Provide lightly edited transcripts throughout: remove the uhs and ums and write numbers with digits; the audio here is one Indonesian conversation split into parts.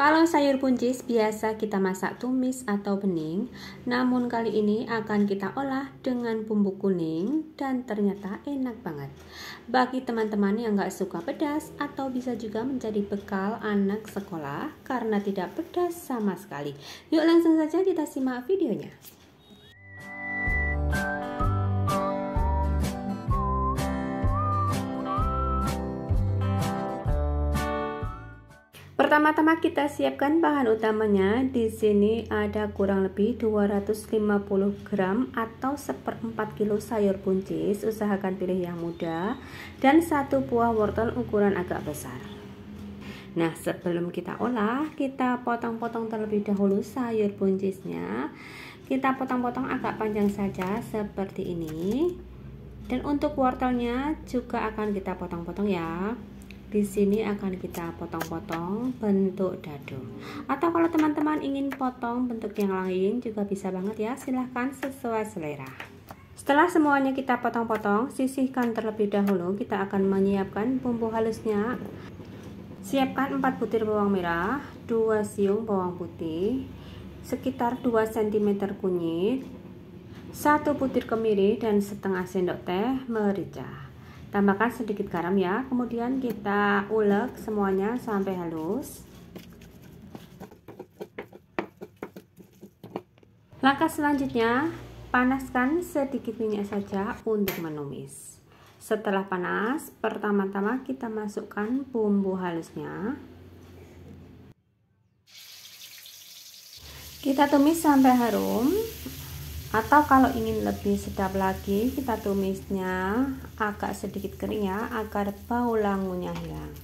Kalau sayur buncis biasa kita masak tumis atau bening, namun kali ini akan kita olah dengan bumbu kuning dan ternyata enak banget. Bagi teman-teman yang gak suka pedas atau bisa juga menjadi bekal anak sekolah karena tidak pedas sama sekali. Yuk langsung saja kita simak videonya. Pertama-tama kita siapkan bahan utamanya. Di sini ada kurang lebih 250 gram atau 1/4 kilo sayur buncis. Usahakan pilih yang muda dan 1 buah wortel ukuran agak besar. Nah, sebelum kita olah, kita potong-potong terlebih dahulu sayur buncisnya. Kita potong-potong agak panjang saja seperti ini. Dan untuk wortelnya juga akan kita potong-potong ya. Di sini akan kita potong-potong bentuk dadu. Atau kalau teman-teman ingin potong bentuk yang lain juga bisa banget ya, silahkan sesuai selera. Setelah semuanya kita potong-potong, sisihkan terlebih dahulu. Kita akan menyiapkan bumbu halusnya. Siapkan 4 butir bawang merah, 2 siung bawang putih, sekitar 2 cm kunyit, 1 butir kemiri dan setengah sendok teh merica. Tambahkan sedikit garam ya, kemudian kita ulek semuanya sampai halus. Langkah selanjutnya, panaskan sedikit minyak saja untuk menumis. Setelah panas, pertama-tama kita masukkan bumbu halusnya. Kita tumis sampai harum. Atau kalau ingin lebih sedap lagi, kita tumisnya agak sedikit kering ya, agar bau langunya hilang.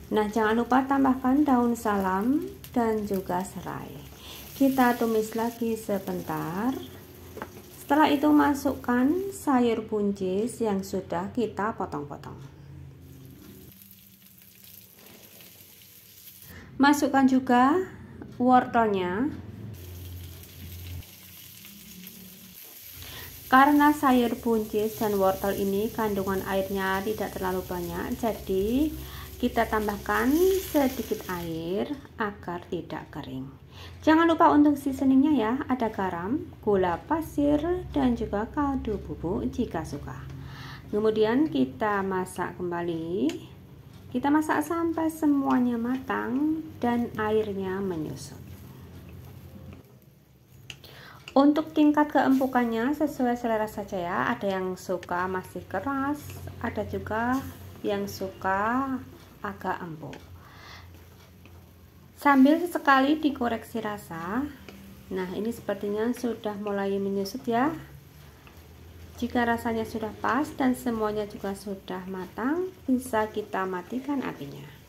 Nah, jangan lupa tambahkan daun salam dan juga serai. Kita tumis lagi sebentar. Setelah itu masukkan sayur buncis yang sudah kita potong-potong. Masukkan juga wortelnya. Karena sayur buncis dan wortel ini kandungan airnya tidak terlalu banyak, jadi kita tambahkan sedikit air agar tidak kering. Jangan lupa untuk seasoningnya ya, ada garam, gula pasir, dan juga kaldu bubuk jika suka. Kemudian kita masak kembali. Kita masak sampai semuanya matang dan airnya menyusut. Untuk tingkat keempukannya sesuai selera saja ya, ada yang suka masih keras, ada juga yang suka agak empuk. Sambil sekali dikoreksi rasa. Nah, ini sepertinya sudah mulai menyusut ya. Jika rasanya sudah pas dan semuanya juga sudah matang, bisa kita matikan apinya.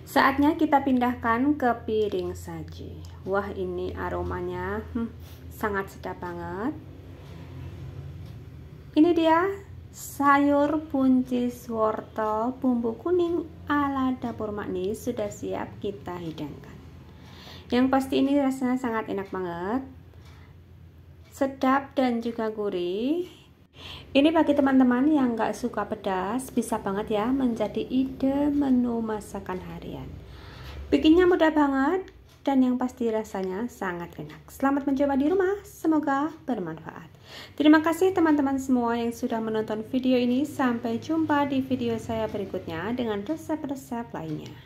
Saatnya kita pindahkan ke piring saji. Wah, ini aromanya sangat sedap banget. Ini dia sayur buncis wortel bumbu kuning ala dapur Makni sudah siap kita hidangkan. Yang pasti ini rasanya sangat enak banget, sedap dan juga gurih. Ini bagi teman-teman yang gak suka pedas, bisa banget ya menjadi ide menu masakan harian. Bikinnya mudah banget dan yang pasti rasanya sangat enak. Selamat mencoba di rumah, semoga bermanfaat. Terima kasih teman-teman semua yang sudah menonton video ini. Sampai jumpa di video saya berikutnya dengan resep-resep lainnya.